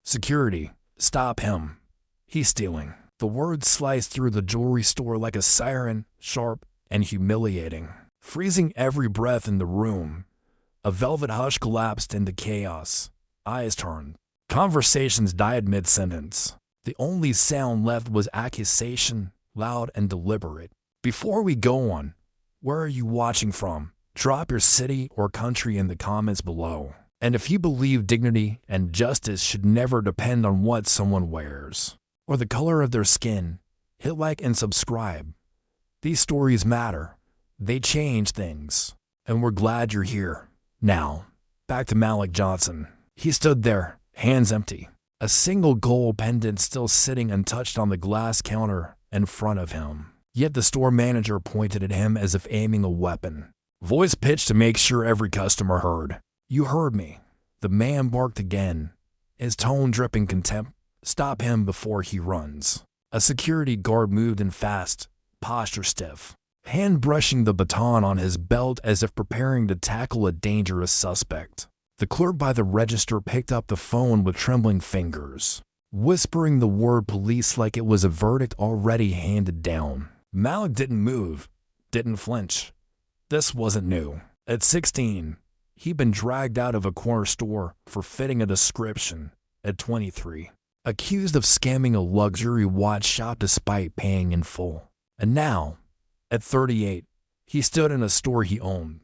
"Security, stop him. He's stealing." The words sliced through the jewelry store like a siren, sharp and humiliating, freezing every breath in the room. A velvet hush collapsed into chaos. Eyes turned. Conversations died mid-sentence. The only sound left was accusation, loud and deliberate. "Before we go on, where are you watching from? Drop your city or country in the comments below. And if you believe dignity and justice should never depend on what someone wears or the color of their skin, hit like and subscribe. These stories matter. They change things. And we're glad you're here. Now, back to Malik Johnson. He stood there, hands empty, a single gold pendant still sitting untouched on the glass counter in front of him. Yet the store manager pointed at him as if aiming a weapon. Voice pitched to make sure every customer heard. "You heard me." The man barked again, his tone dripping contempt. "Stop him before he runs." A security guard moved in fast, posture stiff, hand brushing the baton on his belt as if preparing to tackle a dangerous suspect. The clerk by the register picked up the phone with trembling fingers, whispering the word police like it was a verdict already handed down. Malik didn't move, didn't flinch. This wasn't new. At 16, he'd been dragged out of a corner store for fitting a description. At 23, accused of scamming a luxury watch shop despite paying in full. And now, at 38, he stood in a store he owned,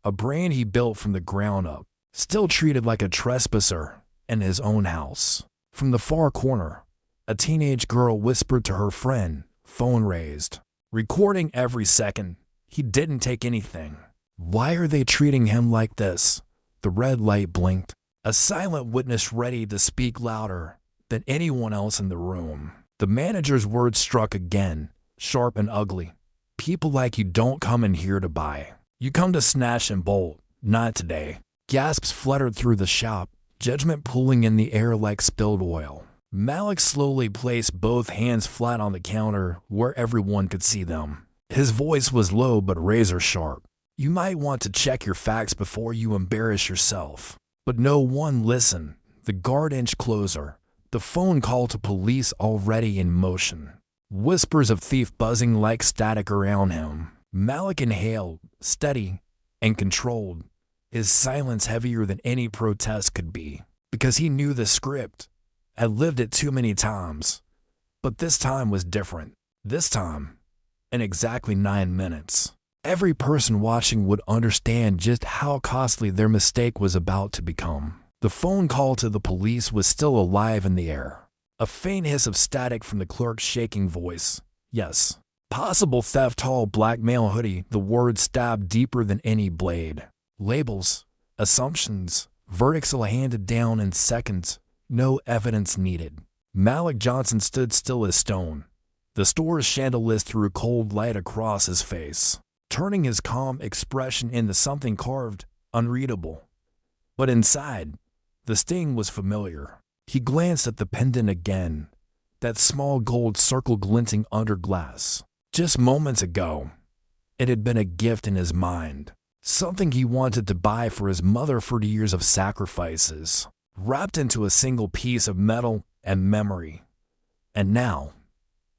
a brand he built from the ground up, still treated like a trespasser in his own house. From the far corner, a teenage girl whispered to her friend, phone raised, recording every second. He didn't take anything. Why are they treating him like this? The red light blinked, a silent witness ready to speak louder than anyone else in the room. The manager's words struck again, sharp and ugly. "People like you don't come in here to buy. You come to snatch and bolt, not today." Gasps fluttered through the shop, judgment pooling in the air like spilled oil. Malik slowly placed both hands flat on the counter where everyone could see them. His voice was low but razor sharp. "You might want to check your facts before you embarrass yourself." But no one listened. The guard inched closer, the phone call to police already in motion. Whispers of thief buzzing like static around him. Malik inhaled, steady and controlled, his silence heavier than any protest could be, because he knew the script, had lived it too many times. But this time was different. This time, in exactly 9 minutes, every person watching would understand just how costly their mistake was about to become. The phone call to the police was still alive in the air. A faint hiss of static from the clerk's shaking voice. "Yes. Possible theft haul blackmail hoodie." The word stabbed deeper than any blade. Labels, assumptions, verdicts all handed down in seconds. No evidence needed. Malik Johnson stood still as stone. The store's chandelier threw cold light across his face, turning his calm expression into something carved, unreadable. But inside, the sting was familiar. He glanced at the pendant again, that small gold circle glinting under glass. Just moments ago, it had been a gift in his mind, something he wanted to buy for his mother for years of sacrifices, wrapped into a single piece of metal and memory. And now,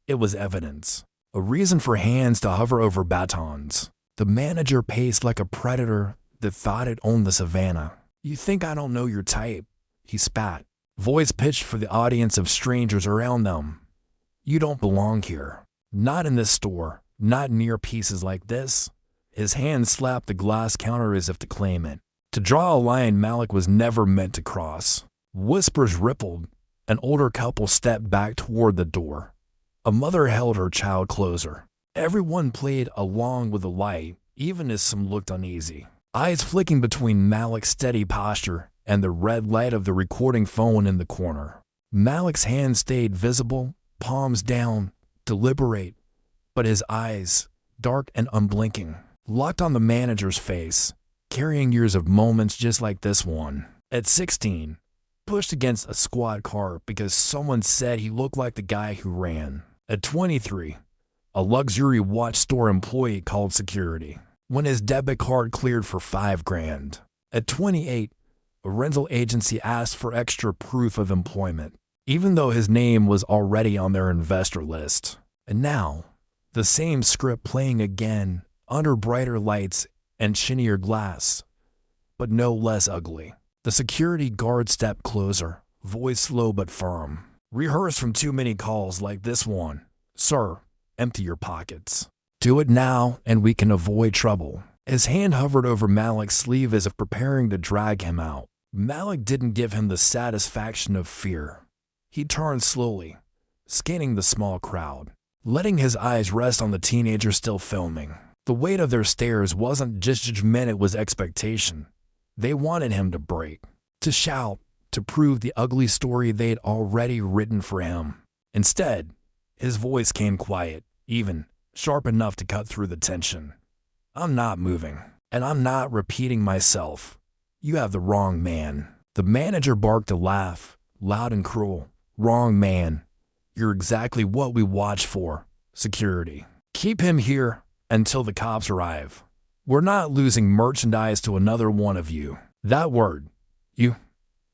it was evidence, a reason for hands to hover over batons. The manager paced like a predator that thought it owned the savannah. "You think I don't know your type?" he spat, voice pitched for the audience of strangers around them. "You don't belong here. Not in this store, not near pieces like this." His hand slapped the glass counter as if to claim it, to draw a line Malik was never meant to cross. Whispers rippled. An older couple stepped back toward the door. A mother held her child closer. Everyone played along with the light, even as some looked uneasy, eyes flicking between Malik's steady posture and the red light of the recording phone in the corner. Malik's hand stayed visible, palms down, deliberate, but his eyes, dark and unblinking, locked on the manager's face, carrying years of moments just like this one. At 16, pushed against a squad car because someone said he looked like the guy who ran. At 23, a luxury watch store employee called security when his debit card cleared for $5,000. At 28, A rental agency asked for extra proof of employment, even though his name was already on their investor list. And now, the same script playing again, under brighter lights and shinier glass, but no less ugly. The security guard stepped closer, voice slow but firm. "Rehearse from too many calls like this one. Sir, empty your pockets. Do it now and we can avoid trouble." His hand hovered over Malik's sleeve as if preparing to drag him out. Malik didn't give him the satisfaction of fear. He turned slowly, scanning the small crowd, letting his eyes rest on the teenager still filming. The weight of their stares wasn't just judgment, it was expectation. They wanted him to break, to shout, to prove the ugly story they'd already written for him. Instead, his voice came quiet, even, sharp enough to cut through the tension. "I'm not moving, and I'm not repeating myself. You have the wrong man." The manager barked a laugh, loud and cruel. "Wrong man. You're exactly what we watch for. Security. Keep him here until the cops arrive. We're not losing merchandise to another one of you." That word, you,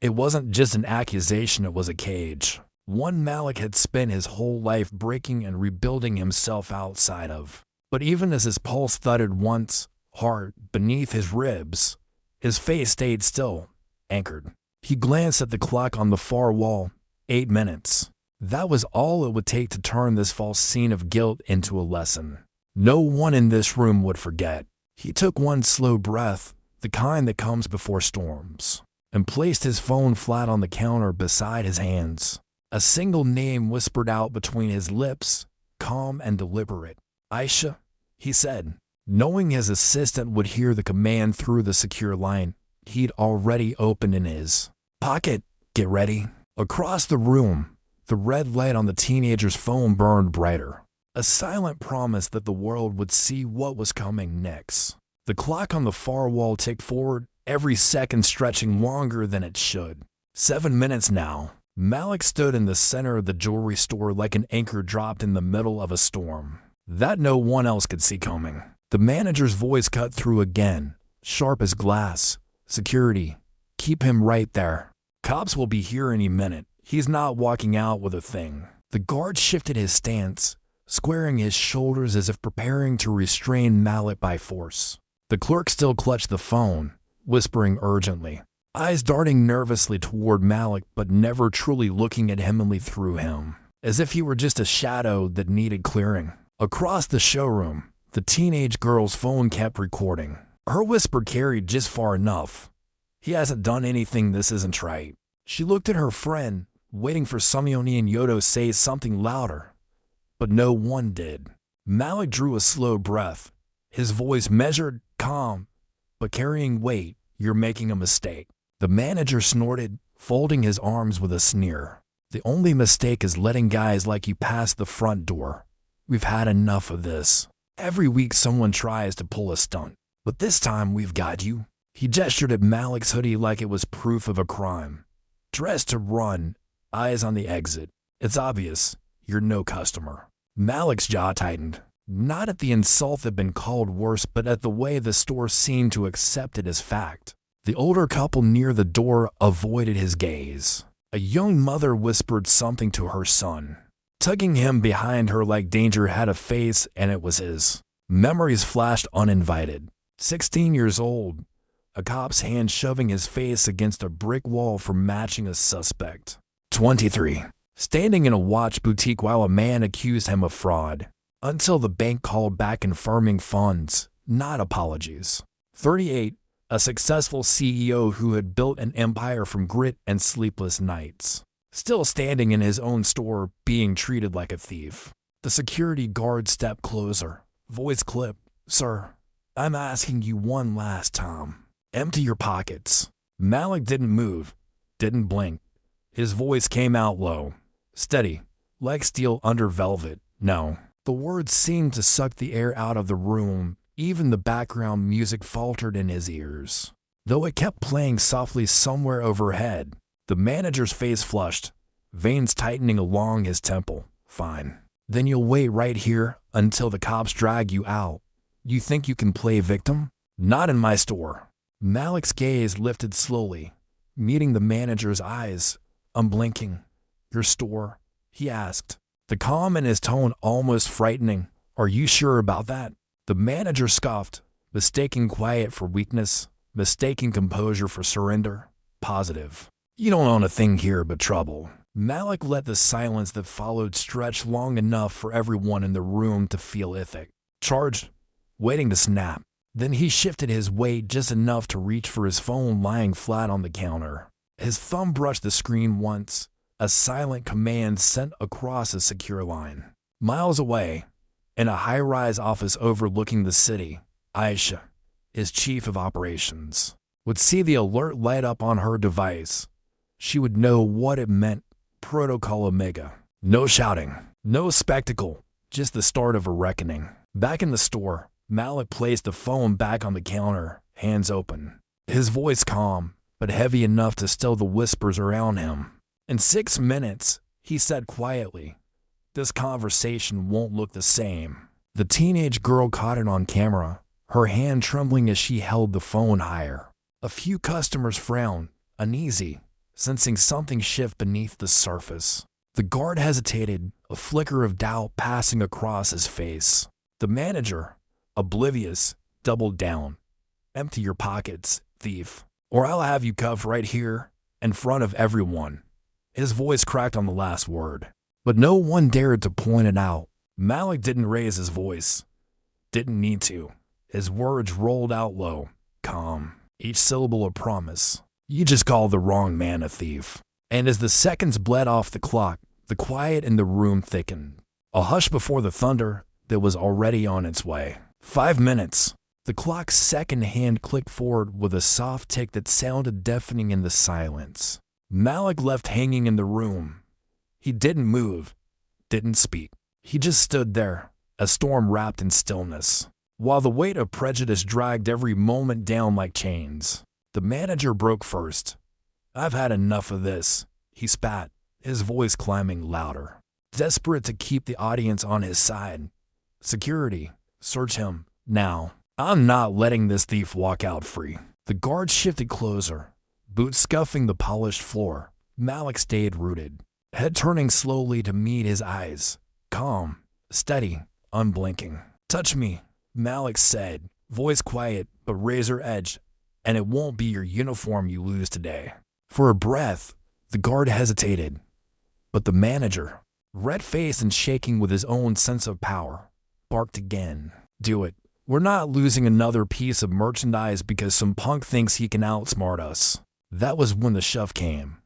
it wasn't just an accusation, it was a cage. One Malik had spent his whole life breaking and rebuilding himself outside of. But even as his pulse thudded once, hard, beneath his ribs, his face stayed still, anchored. He glanced at the clock on the far wall. 8 minutes. That was all it would take to turn this false scene of guilt into a lesson. No one in this room would forget. He took one slow breath, the kind that comes before storms, and placed his phone flat on the counter beside his hands. A single name whispered out between his lips, calm and deliberate. "Aisha," he said. Knowing his assistant would hear the command through the secure line he'd already opened in his pocket. "Get ready." Across the room, the red light on the teenager's phone burned brighter, a silent promise that the world would see what was coming next. The clock on the far wall ticked forward, every second stretching longer than it should. 7 minutes now. Malik stood in the center of the jewelry store like an anchor dropped in the middle of a storm that no one else could see coming. The manager's voice cut through again, sharp as glass. "Security, keep him right there. Cops will be here any minute. He's not walking out with a thing." The guard shifted his stance, squaring his shoulders as if preparing to restrain Malik by force. The clerk still clutched the phone, whispering urgently, eyes darting nervously toward Malik but never truly looking at him and through him, as if he were just a shadow that needed clearing. Across the showroom, the teenage girl's phone kept recording. Her whisper carried just far enough. "He hasn't done anything, this isn't right." She looked at her friend, waiting for Samyoni and Yodo to say something louder, but no one did. Malik drew a slow breath, his voice measured, calm, but carrying weight. "You're making a mistake." The manager snorted, folding his arms with a sneer. "The only mistake is letting guys like you pass the front door. We've had enough of this. Every week someone tries to pull a stunt, but this time we've got you." He gestured at Malik's hoodie like it was proof of a crime. "Dressed to run, eyes on the exit. It's obvious, you're no customer." Malik's jaw tightened, not at the insult that'd been called worse, but at the way the store seemed to accept it as fact. The older couple near the door avoided his gaze. A young mother whispered something to her son, tugging him behind her like danger had a face and it was his. Memories flashed uninvited. 16 years old, a cop's hand shoving his face against a brick wall for matching a suspect. 23, standing in a watch boutique while a man accused him of fraud, until the bank called back confirming funds, not apologies. 38, a successful CEO who had built an empire from grit and sleepless nights, still standing in his own store, being treated like a thief. The security guard stepped closer, voice clipped. "Sir, I'm asking you one last time. Empty your pockets." Malik didn't move, didn't blink. His voice came out low, steady, like steel under velvet. "No." The words seemed to suck the air out of the room. Even the background music faltered in his ears, though it kept playing softly somewhere overhead. The manager's face flushed, veins tightening along his temple. "Fine. Then you'll wait right here until the cops drag you out. You think you can play victim? Not in my store." Malik's gaze lifted slowly, meeting the manager's eyes, unblinking. "Your store?" he asked, the calm in his tone almost frightening. "Are you sure about that?" The manager scoffed, mistaking quiet for weakness, mistaking composure for surrender. "Positive. You don't own a thing here but trouble." Malik let the silence that followed stretch long enough for everyone in the room to feel it. Charged, waiting to snap. Then he shifted his weight just enough to reach for his phone lying flat on the counter. His thumb brushed the screen once, a silent command sent across a secure line. Miles away, in a high-rise office overlooking the city, Aisha, his chief of operations, would see the alert light up on her device. She would know what it meant. Protocol Omega. No shouting, no spectacle, just the start of a reckoning. Back in the store, Malik placed the phone back on the counter, hands open. His voice calm, but heavy enough to still the whispers around him. "In 6 minutes," he said quietly, "this conversation won't look the same." The teenage girl caught it on camera, her hand trembling as she held the phone higher. A few customers frowned, uneasy, sensing something shift beneath the surface. The guard hesitated, a flicker of doubt passing across his face. The manager, oblivious, doubled down. "Empty your pockets, thief, or I'll have you cuffed right here, in front of everyone." His voice cracked on the last word, but no one dared to point it out. Malik didn't raise his voice. Didn't need to. His words rolled out low, calm, each syllable a promise. "You just called the wrong man a thief." And as the seconds bled off the clock, the quiet in the room thickened. A hush before the thunder that was already on its way. 5 minutes. The clock's second hand clicked forward with a soft tick that sounded deafening in the silence. Malik left hanging in the room. He didn't move, didn't speak. He just stood there, a storm wrapped in stillness, while the weight of prejudice dragged every moment down like chains. The manager broke first. "I've had enough of this," he spat, his voice climbing louder, desperate to keep the audience on his side. "Security, search him, now. I'm not letting this thief walk out free." The guard shifted closer, boots scuffing the polished floor. Malik stayed rooted, head turning slowly to meet his eyes, calm, steady, unblinking. "Touch me," Malik said, voice quiet but razor-edged, "and it won't be your uniform you lose today." For a breath, the guard hesitated, but the manager, red-faced and shaking with his own sense of power, barked again. "Do it. We're not losing another piece of merchandise because some punk thinks he can outsmart us." That was when the shove came.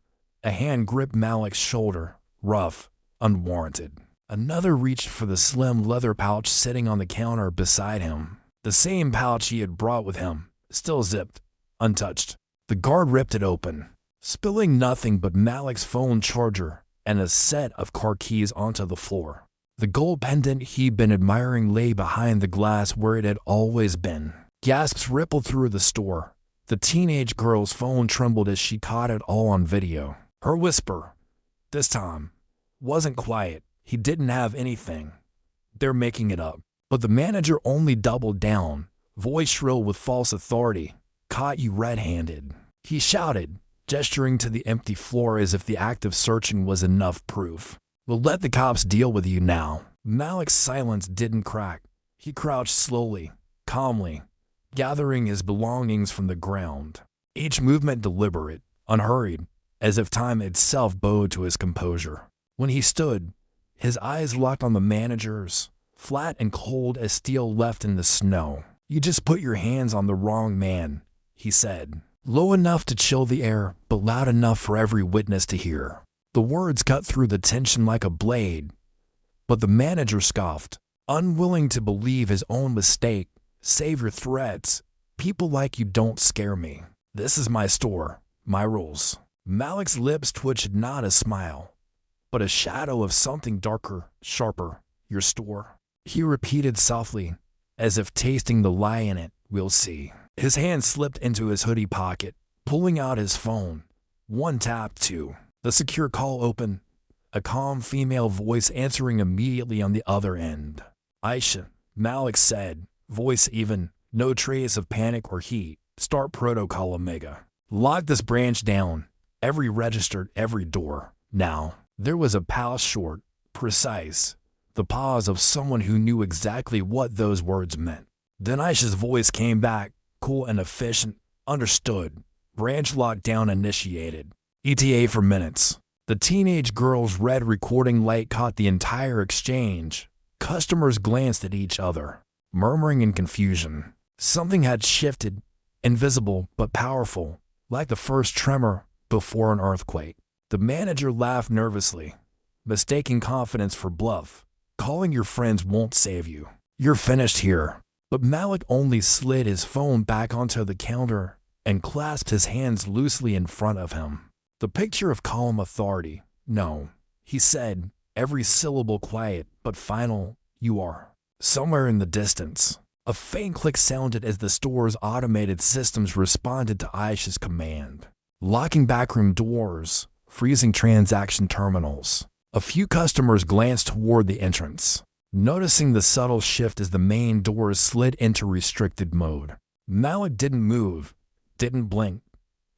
A hand gripped Malik's shoulder, rough, unwarranted. Another reached for the slim leather pouch sitting on the counter beside him. The same pouch he had brought with him, still zipped, untouched. The guard ripped it open, spilling nothing but Malik's phone charger and a set of car keys onto the floor. The gold pendant he'd been admiring lay behind the glass where it had always been. Gasps rippled through the store. The teenage girl's phone trembled as she caught it all on video. Her whisper, this time, wasn't quiet. He didn't have anything. They're making it up. But the manager only doubled down, voice shrill with false authority. "Caught you red-handed." He shouted, gesturing to the empty floor as if the act of searching was enough proof. "We'll let the cops deal with you now." Malik's silence didn't crack. He crouched slowly, calmly, gathering his belongings from the ground. Each movement deliberate, unhurried, as if time itself bowed to his composure. When he stood, his eyes locked on the manager's, flat and cold as steel left in the snow. "You just put your hands on the wrong man," he said, low enough to chill the air, but loud enough for every witness to hear. The words cut through the tension like a blade, but the manager scoffed, unwilling to believe his own mistake. "Save your threats. People like you don't scare me. This is my store, my rules." Malik's lips twitched not a smile, but a shadow of something darker, sharper. "Your store," he repeated softly, as if tasting the lie in it. "We'll see." His hand slipped into his hoodie pocket, pulling out his phone. One tap, two. The secure call opened, a calm female voice answering immediately on the other end. "Aisha," Malik said, voice even, no trace of panic or heat. "Start Protocol Omega." Lock this branch down. Every registered, every door. Now, there was a pause short, precise, the pause of someone who knew exactly what those words meant. Then Aisha's voice came back, cool and efficient. Understood. Branch lockdown initiated. ETA for minutes. The teenage girl's red recording light caught the entire exchange. Customers glanced at each other, murmuring in confusion. Something had shifted, invisible but powerful, like the first tremor before an earthquake. The manager laughed nervously, mistaking confidence for bluff. Calling your friends won't save you. You're finished here. But Malik only slid his phone back onto the counter and clasped his hands loosely in front of him. The picture of calm authority. No, he said, every syllable quiet but final. You are. Somewhere in the distance, a faint click sounded as the store's automated systems responded to Aisha's command. Locking backroom doors, freezing transaction terminals. A few customers glanced toward the entrance, noticing the subtle shift as the main doors slid into restricted mode. Malik didn't move, didn't blink.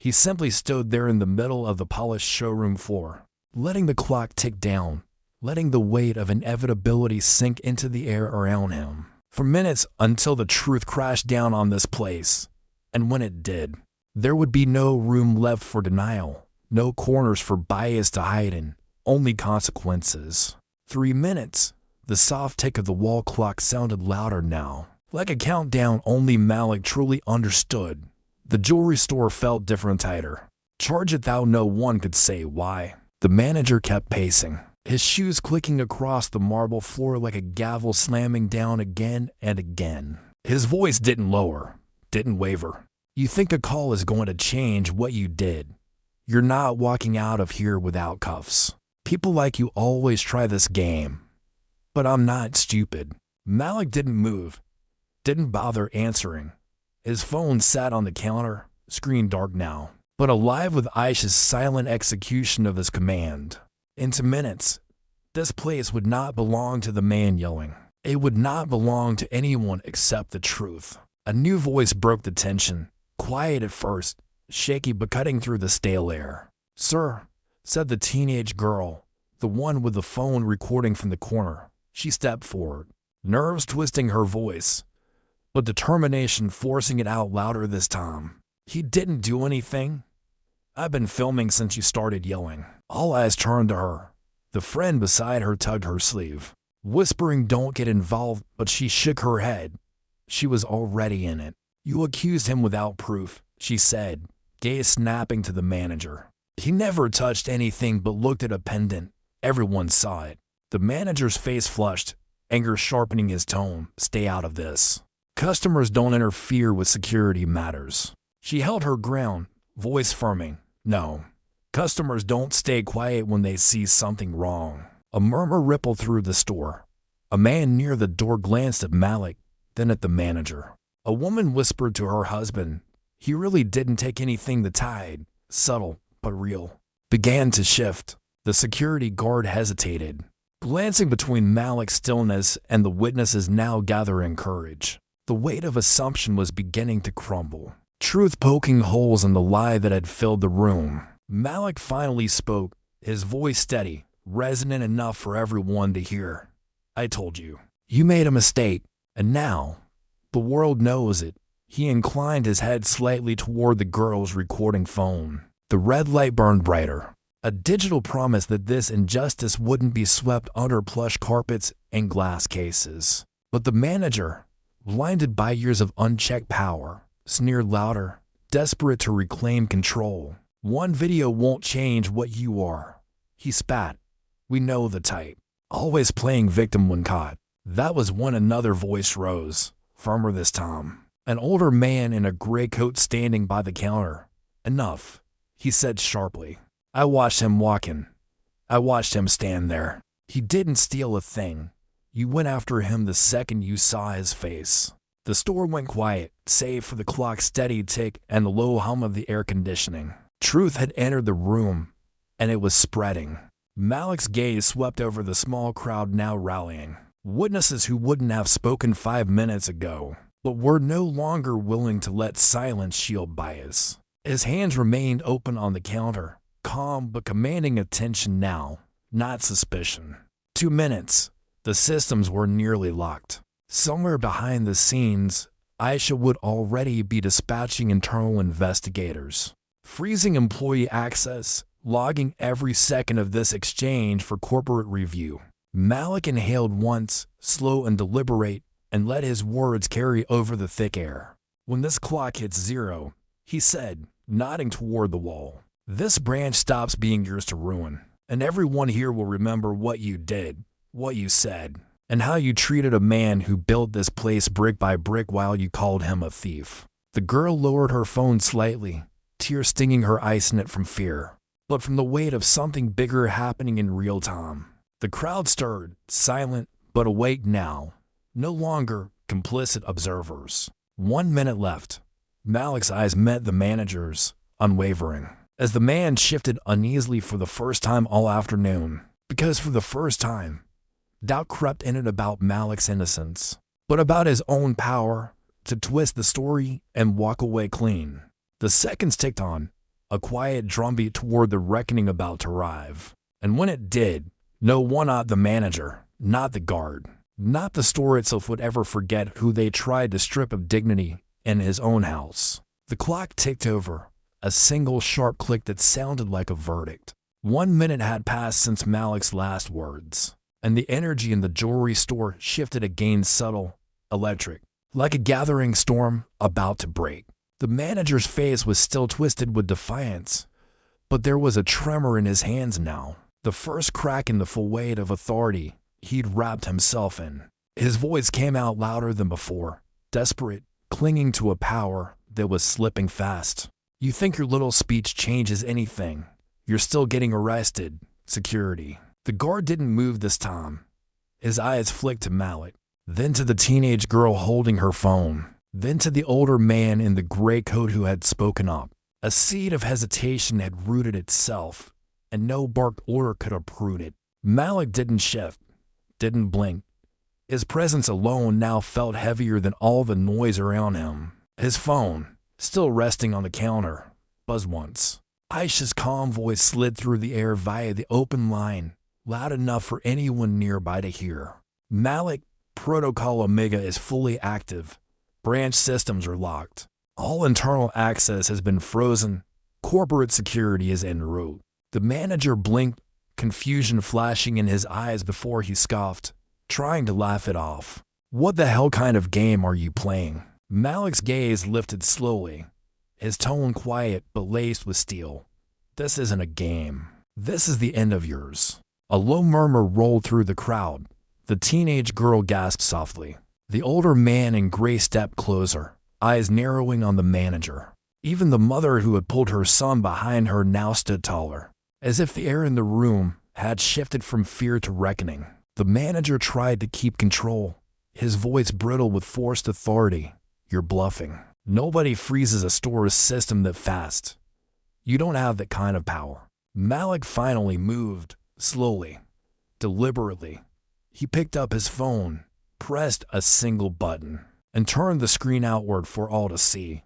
He simply stood there in the middle of the polished showroom floor, letting the clock tick down, letting the weight of inevitability sink into the air around him. For minutes until the truth crashed down on this place. And when it did, there would be no room left for denial, no corners for bias to hide in, only consequences. 3 minutes. The soft tick of the wall clock sounded louder now, like a countdown only Malik truly understood. The jewelry store felt different, tighter. Charge it thou, no one could say why. The manager kept pacing, his shoes clicking across the marble floor like a gavel slamming down again and again. His voice didn't lower, didn't waver. You think a call is going to change what you did. You're not walking out of here without cuffs. People like you always try this game. But I'm not stupid. Malik didn't move, didn't bother answering. His phone sat on the counter, screen dark now, but alive with Aisha's silent execution of his command. Into minutes, this place would not belong to the man yelling. It would not belong to anyone except the truth. A new voice broke the tension, quiet at first, shaky but cutting through the stale air. Sir, said the teenage girl, the one with the phone recording from the corner. She stepped forward, nerves twisting her voice, but determination forcing it out louder this time. He didn't do anything. I've been filming since you started yelling. All eyes turned to her. The friend beside her tugged her sleeve, whispering don't get involved, but she shook her head. She was already in it. You accused him without proof, she said, gaze snapping to the manager. He never touched anything but looked at a pendant. Everyone saw it. The manager's face flushed, anger sharpening his tone. Stay out of this. Customers don't interfere with security matters. She held her ground, voice firming. No. Customers don't stay quiet when they see something wrong. A murmur rippled through the store. A man near the door glanced at Malik, then at the manager. A woman whispered to her husband. He really didn't take anything. The tide, subtle but real, began to shift. The security guard hesitated, glancing between Malik's stillness and the witnesses now gathering courage. The weight of assumption was beginning to crumble, truth poking holes in the lie that had filled the room. Malik finally spoke, his voice steady, resonant enough for everyone to hear. I told you. You made a mistake, and now, the world knows it. He inclined his head slightly toward the girl's recording phone. The red light burned brighter, a digital promise that this injustice wouldn't be swept under plush carpets and glass cases. But the manager, blinded by years of unchecked power, sneered louder, desperate to reclaim control. One video won't change what you are. He spat. We know the type. Always playing victim when caught. That was when another voice rose, firmer this time. An older man in a gray coat standing by the counter. Enough, he said sharply. I watched him walk in. I watched him stand there. He didn't steal a thing. You went after him the second you saw his face. The store went quiet, save for the clock's steady tick and the low hum of the air conditioning. Truth had entered the room, and it was spreading. Malik's gaze swept over the small crowd now rallying. Witnesses who wouldn't have spoken 5 minutes ago, but were no longer willing to let silence shield bias. His hands remained open on the counter, calm but commanding attention now, not suspicion. 2 minutes. The systems were nearly locked. Somewhere behind the scenes, Aisha would already be dispatching internal investigators, freezing employee access, logging every second of this exchange for corporate review. Malik inhaled once, slow and deliberate, and let his words carry over the thick air. When this clock hits 0, he said, nodding toward the wall, "This branch stops being yours to ruin, and everyone here will remember what you did, what you said, and how you treated a man who built this place brick by brick while you called him a thief." The girl lowered her phone slightly, tears stinging her eyes in it from fear, but from the weight of something bigger happening in real time. The crowd stirred, silent but awake now, no longer complicit observers. 1 minute left. Malik's eyes met the manager's, unwavering, as the man shifted uneasily for the first time all afternoon, because for the first time, doubt crept in it about Malik's innocence, but about his own power to twist the story and walk away clean. The seconds ticked on, a quiet drumbeat toward the reckoning about to arrive. And when it did, no one, not the manager, not the guard, not the store itself would ever forget who they tried to strip of dignity in his own house. The clock ticked over, a single sharp click that sounded like a verdict. 1 minute had passed since Malik's last words, and the energy in the jewelry store shifted again, subtle, electric, like a gathering storm about to break. The manager's face was still twisted with defiance, but there was a tremor in his hands now, the first crack in the full weight of authority he'd wrapped himself in. His voice came out louder than before, desperate, clinging to a power that was slipping fast. "You think your little speech changes anything? You're still getting arrested. Security." The guard didn't move this time. His eyes flicked to Malik, then to the teenage girl holding her phone, then to the older man in the gray coat who had spoken up. A seed of hesitation had rooted itself, and no barked order could uproot it. Malik didn't shift, didn't blink. His presence alone now felt heavier than all the noise around him. His phone, still resting on the counter, buzzed once. Aisha's calm voice slid through the air via the open line, loud enough for anyone nearby to hear. "Malik, Protocol Omega is fully active. Branch systems are locked. All internal access has been frozen. Corporate security is en route." The manager blinked, confusion flashing in his eyes before he scoffed, trying to laugh it off. "What the hell kind of game are you playing?" Malik's gaze lifted slowly, his tone quiet but laced with steel. "This isn't a game. This is the end of yours." A low murmur rolled through the crowd. The teenage girl gasped softly. The older man in gray stepped closer, eyes narrowing on the manager. Even the mother who had pulled her son behind her now stood taller, as if the air in the room had shifted from fear to reckoning. The manager tried to keep control, his voice brittle with forced authority. "You're bluffing. Nobody freezes a store's system that fast. You don't have that kind of power." Malik finally moved, slowly, deliberately. He picked up his phone, pressed a single button, and turned the screen outward for all to see.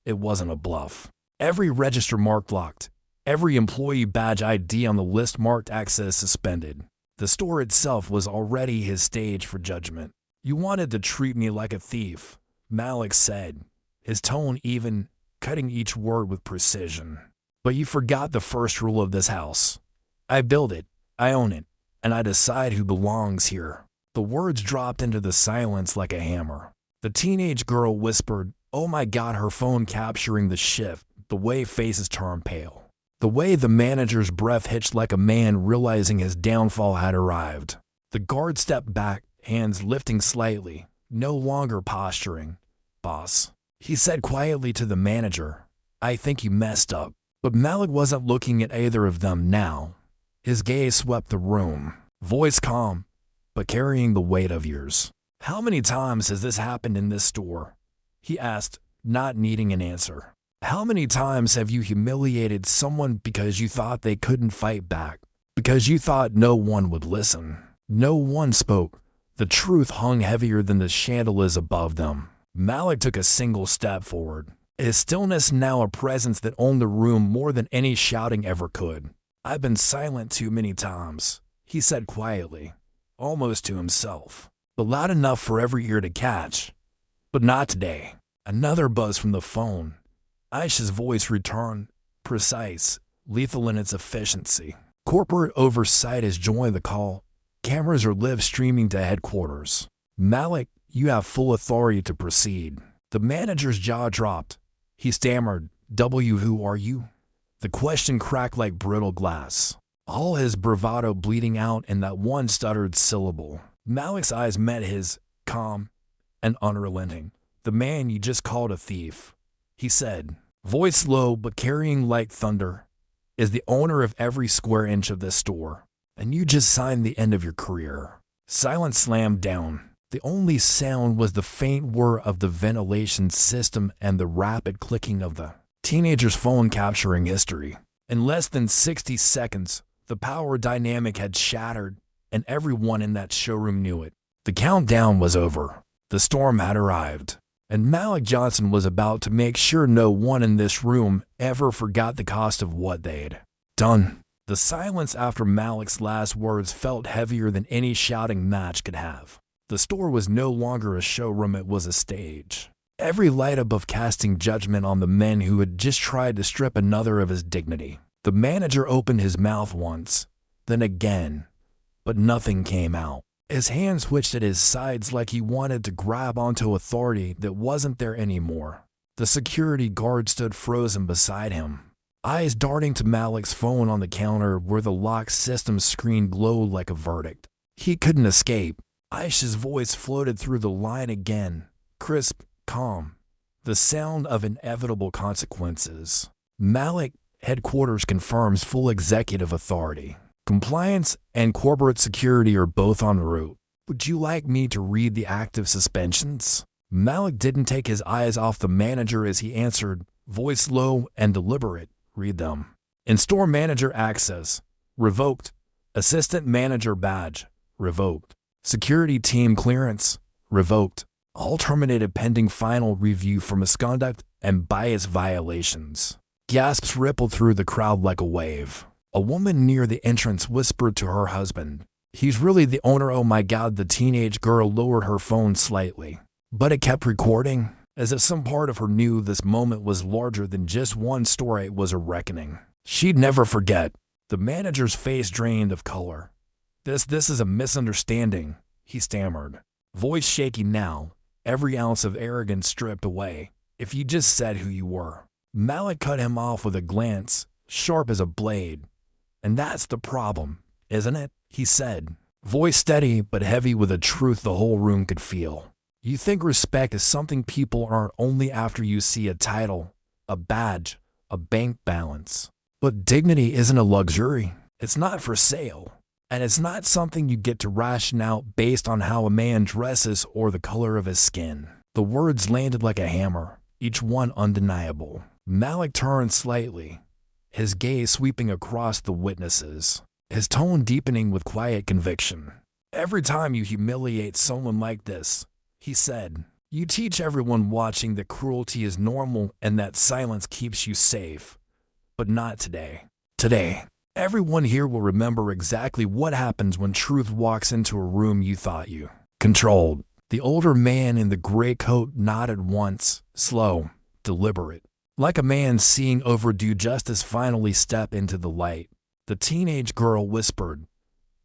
It wasn't a bluff. Every register marked locked, every employee badge ID on the list marked access suspended. The store itself was already his stage for judgment. "You wanted to treat me like a thief," Malik said, his tone even, cutting each word with precision. "But you forgot the first rule of this house. I build it, I own it, and I decide who belongs here." The words dropped into the silence like a hammer. The teenage girl whispered, "Oh my God," her phone capturing the shift, the way faces turned pale. The way the manager's breath hitched like a man realizing his downfall had arrived. The guard stepped back, hands lifting slightly, no longer posturing. "Boss," he said quietly to the manager, "I think you messed up." But Malik wasn't looking at either of them now. His gaze swept the room, voice calm, but carrying the weight of years. "How many times has this happened in this store?" he asked, not needing an answer. "How many times have you humiliated someone because you thought they couldn't fight back? Because you thought no one would listen?" No one spoke. The truth hung heavier than the chandeliers above them. Malik took a single step forward, his stillness now a presence that owned the room more than any shouting ever could. "I've been silent too many times," he said quietly, almost to himself, but loud enough for every ear to catch. "But not today." Another buzz from the phone. Aisha's voice returned, precise, lethal in its efficiency. Corporate oversight has joined the call. Cameras are live streaming to headquarters. "Malik, you have full authority to proceed." The manager's jaw dropped. He stammered, "Who are you?" The question cracked like brittle glass, all his bravado bleeding out in that one stuttered syllable. Malik's eyes met his, calm and unrelenting. "The man you just called a thief," he said, voice low but carrying like thunder, "is the owner of every square inch of this store, and you just signed the end of your career." Silence slammed down. The only sound was the faint whir of the ventilation system and the rapid clicking of the teenager's phone capturing history. In less than 60 seconds, the power dynamic had shattered, and everyone in that showroom knew it. The countdown was over. The storm had arrived, and Malik Johnson was about to make sure no one in this room ever forgot the cost of what they'd done. The silence after Malik's last words felt heavier than any shouting match could have. The store was no longer a showroom, it was a stage. Every light above casting judgment on the men who had just tried to strip another of his dignity. The manager opened his mouth once, then again, but nothing came out. His hands twitched at his sides like he wanted to grab onto authority that wasn't there anymore. The security guard stood frozen beside him, eyes darting to Malik's phone on the counter where the lock system screen glowed like a verdict. He couldn't escape. Aisha's voice floated through the line again, crisp, calm, the sound of inevitable consequences. "Malik, headquarters confirms full executive authority. Compliance and corporate security are both en route. Would you like me to read the active suspensions?" Malik didn't take his eyes off the manager as he answered, voice low and deliberate, "Read them." "In-store manager access, revoked. Assistant manager badge, revoked. Security team clearance, revoked. All terminated pending final review for misconduct and bias violations." Gasps rippled through the crowd like a wave. A woman near the entrance whispered to her husband, "He's really the owner, oh my God." The teenage girl lowered her phone slightly, but it kept recording, as if some part of her knew this moment was larger than just one story. It was a reckoning she'd never forget. The manager's face drained of color. This is a misunderstanding," he stammered, voice shaky now, every ounce of arrogance stripped away. "If you just said who you were." Malik cut him off with a glance, sharp as a blade. "And that's the problem, isn't it?" he said, voice steady but heavy with a truth the whole room could feel. "You think respect is something people earn only after you see a title, a badge, a bank balance. But dignity isn't a luxury. It's not for sale. And it's not something you get to ration out based on how a man dresses or the color of his skin." The words landed like a hammer, each one undeniable. Malik turned slightly, his gaze sweeping across the witnesses, his tone deepening with quiet conviction. "Every time you humiliate someone like this," he said, "you teach everyone watching that cruelty is normal and that silence keeps you safe. But not today. Today, everyone here will remember exactly what happens when truth walks into a room you thought you controlled." The older man in the gray coat nodded once, slow, deliberate, like a man seeing overdue justice finally step into the light. The teenage girl whispered,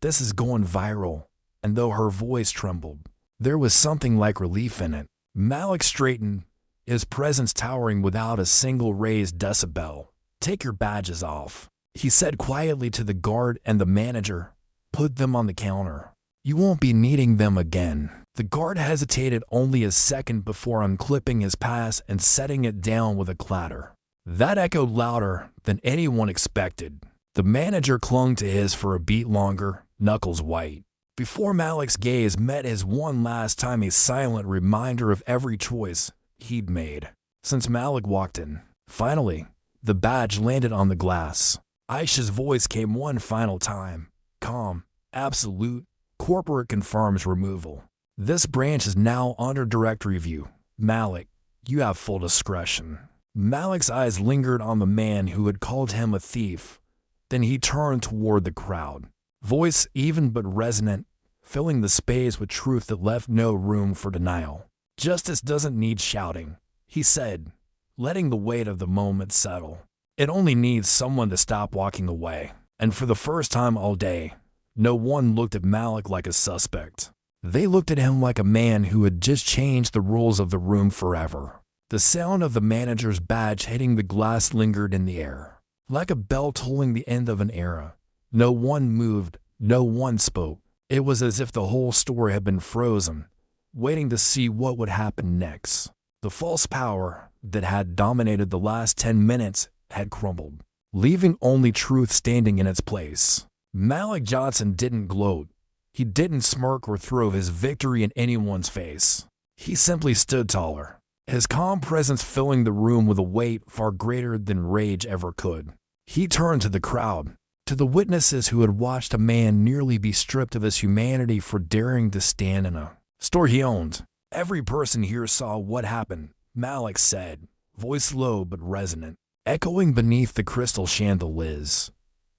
"This is going viral," and though her voice trembled, there was something like relief in it. Malik straightened, his presence towering without a single raised decibel. "Take your badges off," he said quietly to the guard and the manager. "Put them on the counter. You won't be needing them again." The guard hesitated only a second before unclipping his pass and setting it down with a clatter. That echoed louder than anyone expected. The manager clung to his for a beat longer, knuckles white, before Malik's gaze met his one last time, a silent reminder of every choice he'd made since Malik walked in. Finally, the badge landed on the glass. Aisha's voice came one final time, calm, absolute. "Corporate confirms removal. This branch is now under direct review. Malik, you have full discretion." Malik's eyes lingered on the man who had called him a thief. Then he turned toward the crowd, voice even but resonant, filling the space with truth that left no room for denial. "Justice doesn't need shouting," he said, letting the weight of the moment settle. "It only needs someone to stop walking away." And for the first time all day, no one looked at Malik like a suspect. They looked at him like a man who had just changed the rules of the room forever. The sound of the manager's badge hitting the glass lingered in the air, like a bell tolling the end of an era. No one moved, no one spoke. It was as if the whole story had been frozen, waiting to see what would happen next. The false power that had dominated the last 10 minutes had crumbled, leaving only truth standing in its place. Malik Johnson didn't gloat. He didn't smirk or throw his victory in anyone's face. He simply stood taller, his calm presence filling the room with a weight far greater than rage ever could. He turned to the crowd, to the witnesses who had watched a man nearly be stripped of his humanity for daring to stand in a store he owned. "Every person here saw what happened," Malik said, voice low but resonant, echoing beneath the crystal chandeliers.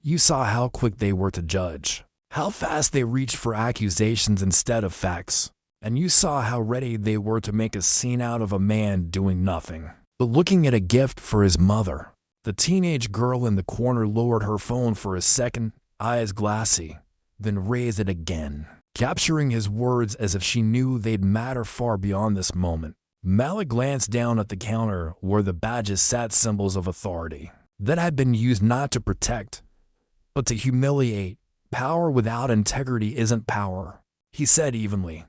"You saw how quick they were to judge, how fast they reached for accusations instead of facts, and you saw how ready they were to make a scene out of a man doing nothing but looking at a gift for his mother." The teenage girl in the corner lowered her phone for a second, eyes glassy, then raised it again, capturing his words as if she knew they'd matter far beyond this moment. Malik glanced down at the counter where the badges sat, symbols of authority that had been used not to protect, but to humiliate. "Power without integrity isn't power," he said evenly.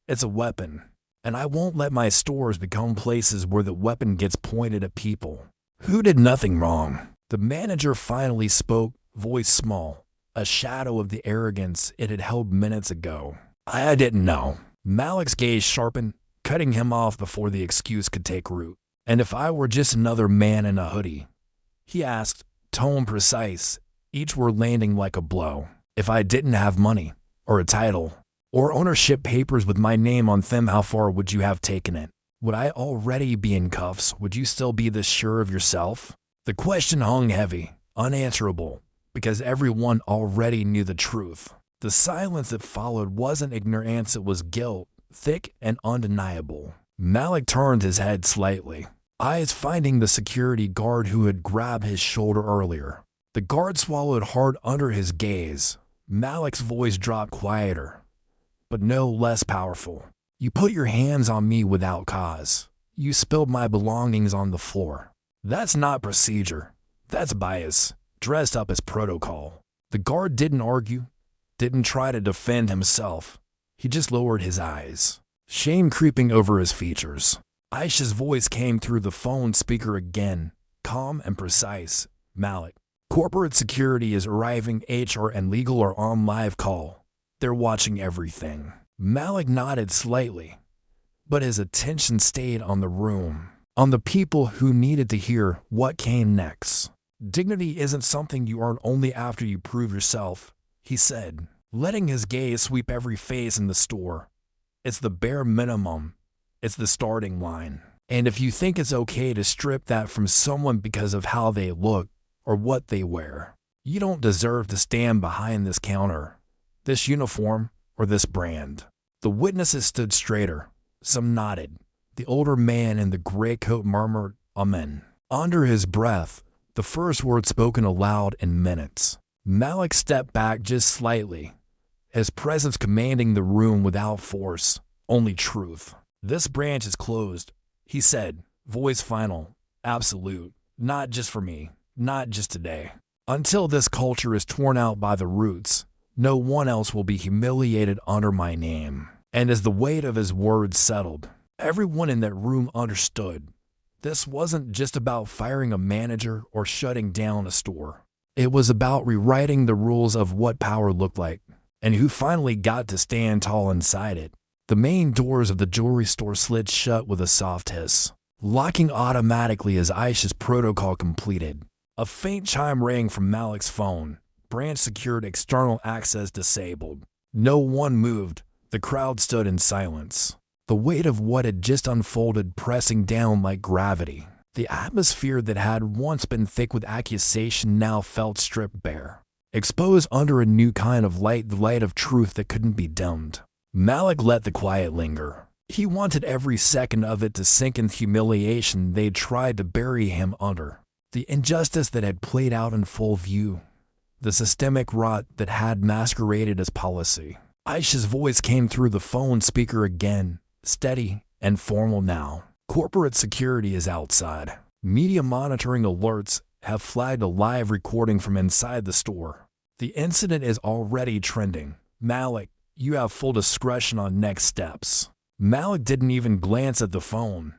"It's a weapon, and I won't let my stores become places where the weapon gets pointed at people who did nothing wrong." The manager finally spoke, voice small, a shadow of the arrogance it had held minutes ago. "I didn't know." Malik's gaze sharpened, cutting him off before the excuse could take root. "And if I were just another man in a hoodie?" he asked, tone precise, each word landing like a blow. "If I didn't have money, or a title, or ownership papers with my name on them, how far would you have taken it? Would I already be in cuffs? Would you still be this sure of yourself?" The question hung heavy, unanswerable, because everyone already knew the truth. The silence that followed wasn't ignorance, it was guilt, thick and undeniable. Malik turned his head slightly, eyes finding the security guard who had grabbed his shoulder earlier. The guard swallowed hard under his gaze. Malik's voice dropped quieter, but no less powerful. "You put your hands on me without cause. You spilled my belongings on the floor. That's not procedure. That's bias, dressed up as protocol." The guard didn't argue, didn't try to defend himself. He just lowered his eyes, shame creeping over his features. Aisha's voice came through the phone speaker again, calm and precise. "Malik, corporate security is arriving. HR and legal are on live call. They're watching everything." Malik nodded slightly, but his attention stayed on the room, on the people who needed to hear what came next. "Dignity isn't something you earn only after you prove yourself," he said, letting his gaze sweep every face in the store. "It's the bare minimum. It's the starting line. And if you think it's okay to strip that from someone because of how they look or what they wear, you don't deserve to stand behind this counter, this uniform, or this brand." The witnesses stood straighter. Some nodded. The older man in the gray coat murmured, "Amen," under his breath, the first word spoken aloud in minutes. Malik stepped back just slightly, his presence commanding the room without force, only truth. "This branch is closed," he said, voice final, absolute. "Not just for me, not just today. Until this culture is torn out by the roots, no one else will be humiliated under my name." And as the weight of his words settled, everyone in that room understood. This wasn't just about firing a manager or shutting down a store. It was about rewriting the rules of what power looked like, and who finally got to stand tall inside it. The main doors of the jewelry store slid shut with a soft hiss, locking automatically as Aisha's protocol completed. A faint chime rang from Malik's phone. Branch secured, external access disabled. No one moved. The crowd stood in silence, the weight of what had just unfolded pressing down like gravity. The atmosphere that had once been thick with accusation now felt stripped bare, exposed under a new kind of light, the light of truth that couldn't be dimmed. Malik let the quiet linger. He wanted every second of it to sink in humiliation they'd tried to bury him under. The injustice that had played out in full view. The systemic rot that had masqueraded as policy. Aisha's voice came through the phone speaker again, steady and formal now. Corporate security is outside. Media monitoring alerts have flagged a live recording from inside the store. The incident is already trending. Malik, you have full discretion on next steps. Malik didn't even glance at the phone.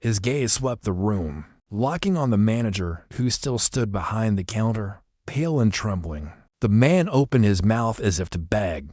His gaze swept the room, locking on the manager, who still stood behind the counter, pale and trembling. The man opened his mouth as if to beg,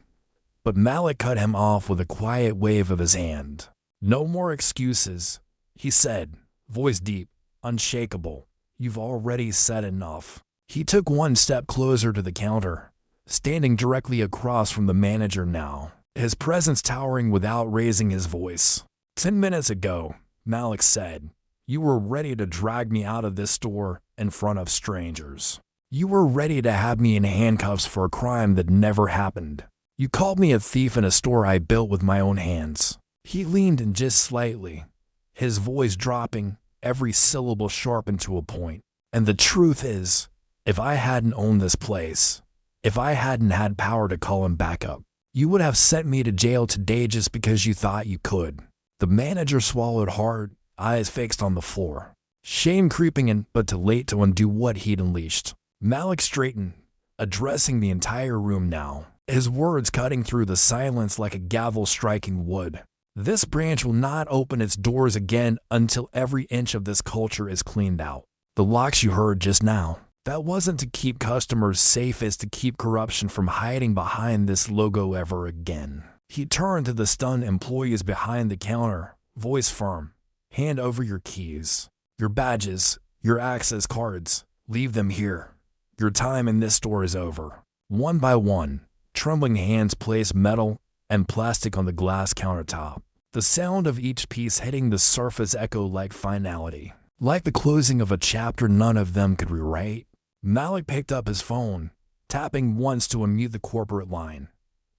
but Malik cut him off with a quiet wave of his hand. No more excuses, he said, voice deep, unshakable. You've already said enough. He took one step closer to the counter, standing directly across from the manager now, his presence towering without raising his voice. 10 minutes ago, Malik said, you were ready to drag me out of this store in front of strangers. You were ready to have me in handcuffs for a crime that never happened. You called me a thief in a store I built with my own hands. He leaned in just slightly, his voice dropping, every syllable sharpened to a point. And the truth is, if I hadn't owned this place, if I hadn't had power to call him back up, you would have sent me to jail today just because you thought you could. The manager swallowed hard, eyes fixed on the floor. Shame creeping in, but too late to undo what he'd unleashed. Malik straightened, addressing the entire room now, his words cutting through the silence like a gavel striking wood. This branch will not open its doors again until every inch of this culture is cleaned out. The locks you heard just now, that wasn't to keep customers safe, it's to keep corruption from hiding behind this logo ever again. He turned to the stunned employees behind the counter, voice firm. Hand over your keys, your badges, your access cards. Leave them here. Your time in this store is over. One by one, trembling hands placed metal and plastic on the glass countertop. The sound of each piece hitting the surface echoed like finality. Like the closing of a chapter none of them could rewrite. Malik picked up his phone, tapping once to unmute the corporate line.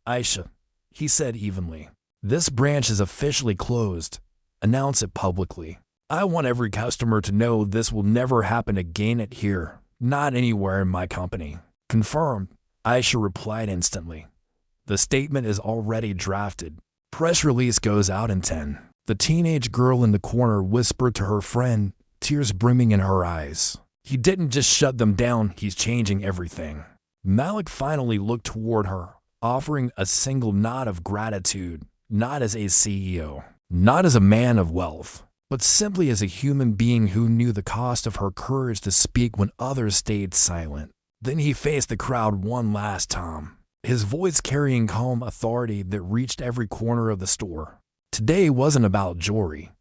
Aisha, he said evenly, this branch is officially closed. Announce it publicly. I want every customer to know this will never happen again at here, not anywhere in my company. Confirmed, Aisha replied instantly. The statement is already drafted. Press release goes out in 10. The teenage girl in the corner whispered to her friend, tears brimming in her eyes. He didn't just shut them down, he's changing everything. Malik finally looked toward her, offering a single nod of gratitude, not as a CEO, not as a man of wealth, but simply as a human being who knew the cost of her courage to speak when others stayed silent. Then he faced the crowd one last time, his voice carrying calm authority that reached every corner of the store. Today wasn't about jewelry.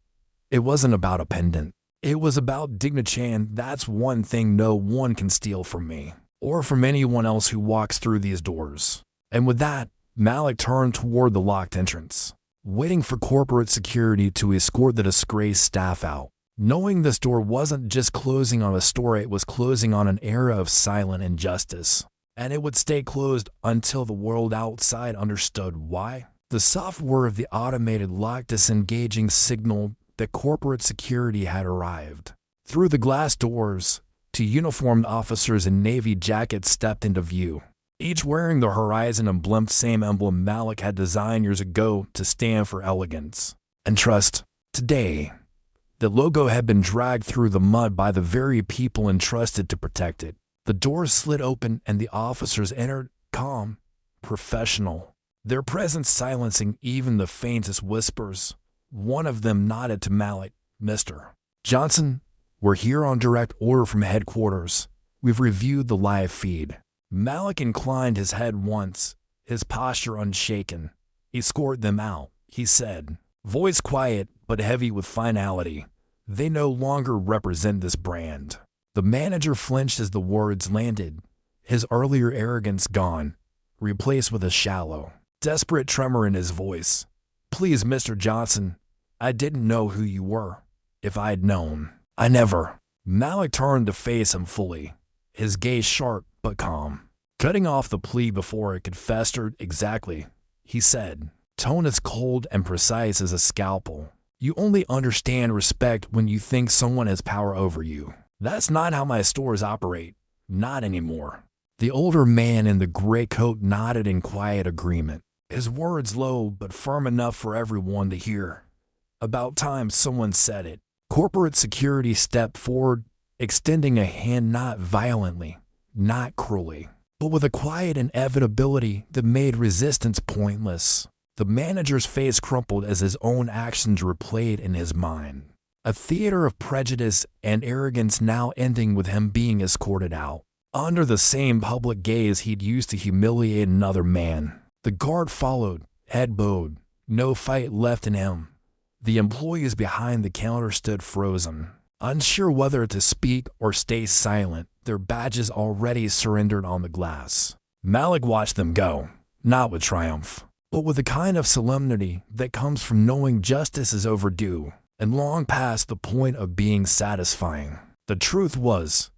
It wasn't about a pendant. It was about dignity. That's one thing no one can steal from me, or from anyone else who walks through these doors. And with that, Malik turned toward the locked entrance, waiting for corporate security to escort the disgraced staff out. Knowing this door wasn't just closing on a store, it was closing on an era of silent injustice. And it would stay closed until the world outside understood why. The software of the automated lock disengaging signaled that corporate security had arrived. Through the glass doors, two uniformed officers in navy jackets stepped into view, each wearing the Horizon emblem, same emblem Malik had designed years ago to stand for elegance and trust. Today, the logo had been dragged through the mud by the very people entrusted to protect it. The doors slid open and the officers entered, calm, professional, their presence silencing even the faintest whispers. One of them nodded to Malik. Mr. Johnson, we're here on direct order from headquarters. We've reviewed the live feed. Malik inclined his head once, his posture unshaken. Escort them out, he said, voice quiet but heavy with finality. They no longer represent this brand. The manager flinched as the words landed, his earlier arrogance gone, replaced with a shallow, desperate tremor in his voice. Please, Mr. Johnson, I didn't know who you were. If I'd known, I never. Malik turned to face him fully, his gaze sharp but calm. Cutting off the plea before it could fester. Exactly, he said. Tone as cold and precise as a scalpel. You only understand respect when you think someone has power over you. That's not how my stores operate. Not anymore. The older man in the gray coat nodded in quiet agreement, his words low but firm enough for everyone to hear. About time someone said it. Corporate security stepped forward, extending a hand not violently, not cruelly, but with a quiet inevitability that made resistance pointless. The manager's face crumpled as his own actions replayed in his mind. A theater of prejudice and arrogance now ending with him being escorted out, under the same public gaze he'd used to humiliate another man. The guard followed, head bowed, no fight left in him. The employees behind the counter stood frozen, unsure whether to speak or stay silent, their badges already surrendered on the glass. Malik watched them go, not with triumph, but with the kind of solemnity that comes from knowing justice is overdue and long past the point of being satisfying. The truth was,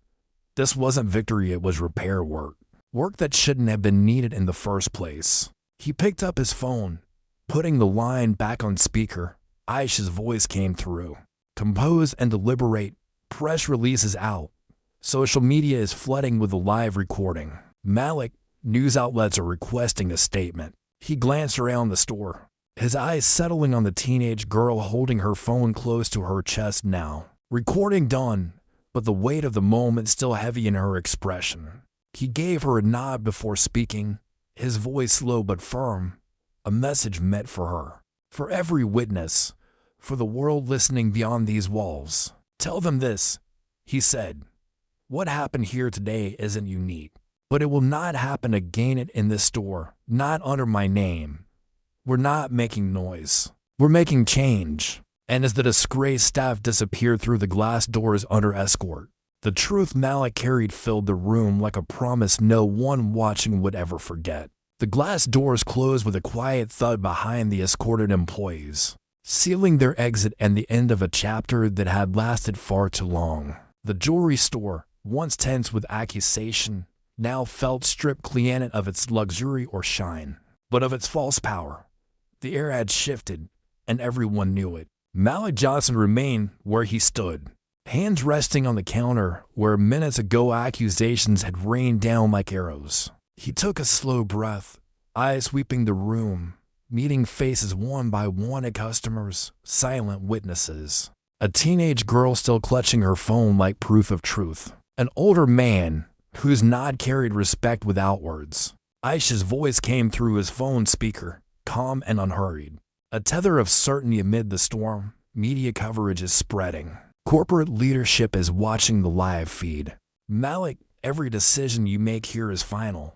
this wasn't victory, it was repair work. Work that shouldn't have been needed in the first place. He picked up his phone, putting the line back on speaker. Aisha's voice came through. Composed and deliberate, press releases out. Social media is flooding with a live recording. Malik, news outlets are requesting a statement. He glanced around the store, his eyes settling on the teenage girl holding her phone close to her chest now. Recording done, but the weight of the moment still heavy in her expression. He gave her a nod before speaking, his voice low but firm, a message meant for her, for every witness, for the world listening beyond these walls. Tell them this, he said. What happened here today isn't unique, but it will not happen again in this store, not under my name. We're not making noise. We're making change. And as the disgraced staff disappeared through the glass doors under escort, the truth Malik carried filled the room like a promise no one watching would ever forget. The glass doors closed with a quiet thud behind the escorted employees, sealing their exit and the end of a chapter that had lasted far too long. The jewelry store, once tense with accusation, now felt stripped clean of its luxury or shine, but of its false power. The air had shifted, and everyone knew it. Malik Johnson remained where he stood, hands resting on the counter where minutes ago accusations had rained down like arrows. He took a slow breath, eyes sweeping the room, meeting faces one by one at customers, silent witnesses. A teenage girl still clutching her phone like proof of truth. An older man whose nod carried respect without words. Aisha's voice came through his phone speaker, calm and unhurried. A tether of certainty amid the storm. Media coverage is spreading. Corporate leadership is watching the live feed. Malik, every decision you make here is final.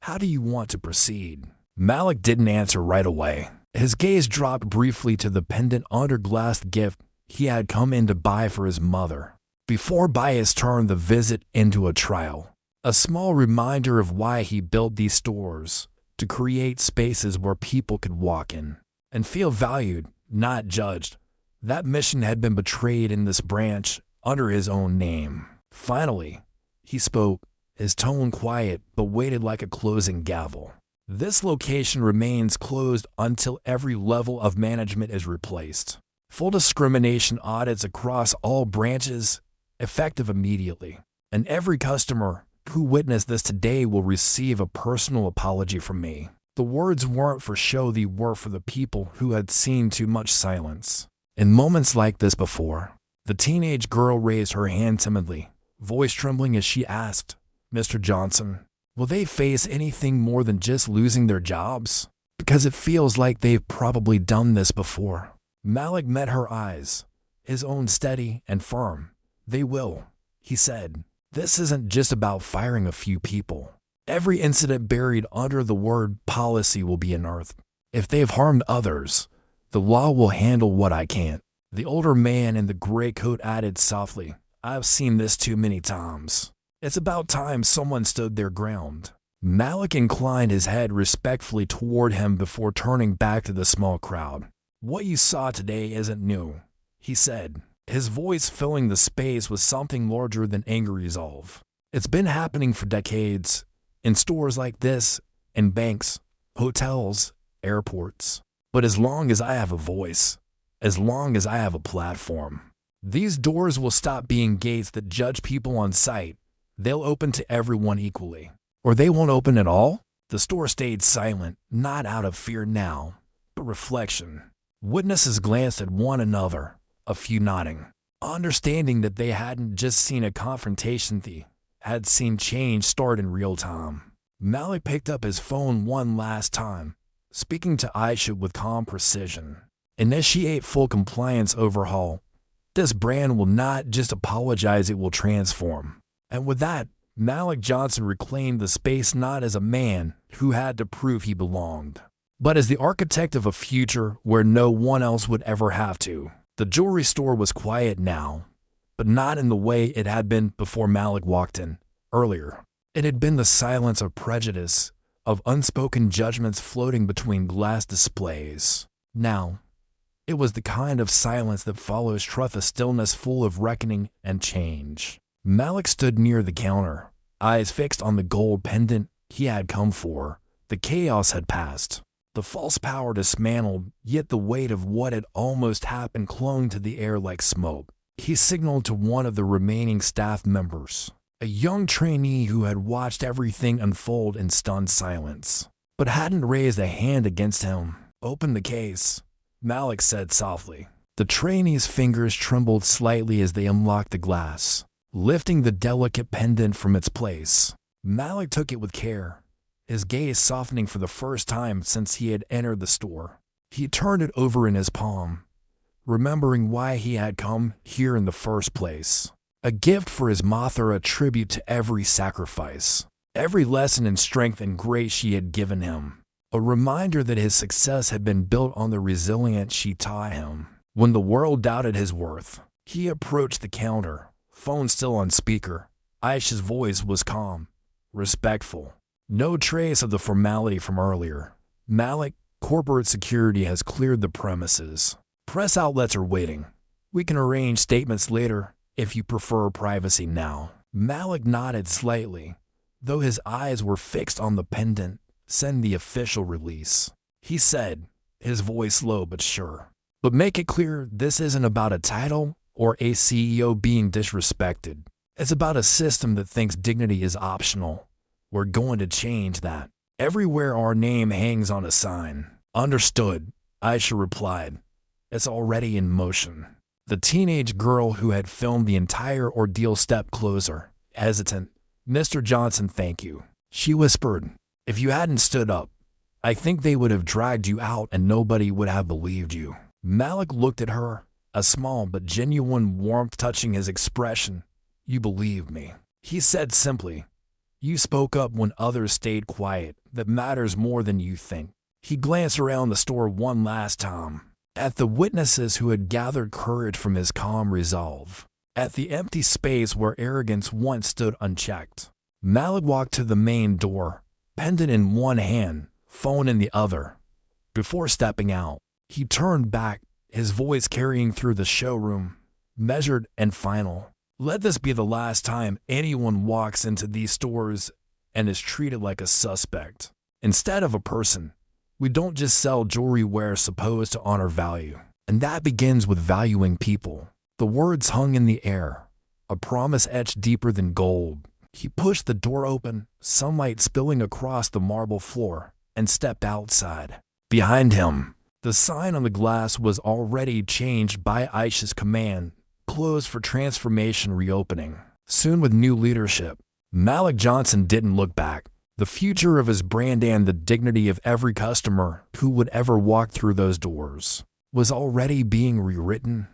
How do you want to proceed? Malik didn't answer right away. His gaze dropped briefly to the pendant under glassed gift he had come in to buy for his mother, before bias turned the visit into a trial. A small reminder of why he built these stores, to create spaces where people could walk in and feel valued, not judged. That mission had been betrayed in this branch under his own name. Finally, he spoke, his tone quiet but weighted like a closing gavel. This location remains closed until every level of management is replaced. Full discrimination audits across all branches, effective immediately. And every customer who witnessed this today will receive a personal apology from me. The words weren't for show, they were for the people who had seen too much silence. In moments like this before, the teenage girl raised her hand timidly, voice trembling as she asked, Mr. Johnson, will they face anything more than just losing their jobs? Because it feels like they've probably done this before. Malik met her eyes, his own steady and firm. They will, he said. This isn't just about firing a few people. Every incident buried under the word policy will be unearthed. If they've harmed others, the law will handle what I can't. The older man in the gray coat added softly, I've seen this too many times. It's about time someone stood their ground. Malik inclined his head respectfully toward him before turning back to the small crowd. What you saw today isn't new, he said. his voice filling the space with something larger than anger resolve. It's been happening for decades, in stores like this, in banks, hotels, airports. But as long as I have a voice, as long as I have a platform, these doors will stop being gates that judge people on sight. They'll open to everyone equally. Or they won't open at all. The store stayed silent, not out of fear now, but reflection. Witnesses glanced at one another, a few nodding, understanding that they hadn't just seen a confrontation, they had seen change start in real time. Malik picked up his phone one last time, speaking to Aisha with calm precision. Initiate full compliance overhaul. This brand will not just apologize, it will transform. And with that, Malik Johnson reclaimed the space not as a man who had to prove he belonged, but as the architect of a future where no one else would ever have to. The jewelry store was quiet now, but not in the way it had been before Malik walked in. Earlier, it had been the silence of prejudice, of unspoken judgments floating between glass displays. Now, it was the kind of silence that follows truth, a stillness full of reckoning and change. Malik stood near the counter, eyes fixed on the gold pendant he had come for. The chaos had passed, the false power dismantled, yet the weight of what had almost happened clung to the air like smoke. He signaled to one of the remaining staff members, a young trainee who had watched everything unfold in stunned silence, but hadn't raised a hand against him. Open the case, Malik said softly. The trainee's fingers trembled slightly as they unlocked the glass, lifting the delicate pendant from its place. Malik took it with care, his gaze softening for the first time since he had entered the store. He turned it over in his palm, remembering why he had come here in the first place. A gift for his mother, a tribute to every sacrifice, every lesson in strength and grace she had given him. A reminder that his success had been built on the resilience she taught him. When the world doubted his worth, he approached the counter, phone still on speaker. Aisha's voice was calm, respectful. No trace of the formality from earlier. Malik, corporate security has cleared the premises. Press outlets are waiting. We can arrange statements later if you prefer privacy now. Malik nodded slightly, though his eyes were fixed on the pendant. Send the official release, he said, his voice low but sure. But make it clear this isn't about a title or a CEO being disrespected. It's about a system that thinks dignity is optional. We're going to change that. Everywhere our name hangs on a sign. Understood, Aisha replied. It's already in motion. The teenage girl who had filmed the entire ordeal stepped closer, hesitant. Mr. Johnson, thank you, she whispered. If you hadn't stood up, I think they would have dragged you out and nobody would have believed you. Malik looked at her, a small but genuine warmth touching his expression. You believed me, he said simply. You spoke up when others stayed quiet. That matters more than you think. He glanced around the store one last time, at the witnesses who had gathered courage from his calm resolve, at the empty space where arrogance once stood unchecked. Malik walked to the main door, pendant in one hand, phone in the other. Before stepping out, he turned back, his voice carrying through the showroom, measured and final. Let this be the last time anyone walks into these stores and is treated like a suspect. Instead of a person, we don't just sell jewelry we're supposed to honor value. And that begins with valuing people. The words hung in the air, a promise etched deeper than gold. He pushed the door open, sunlight spilling across the marble floor, and stepped outside. Behind him, the sign on the glass was already changed by Aisha's command, closed for transformation reopening. Soon with new leadership, Malik Johnson didn't look back. The future of his brand and the dignity of every customer who would ever walk through those doors was already being rewritten.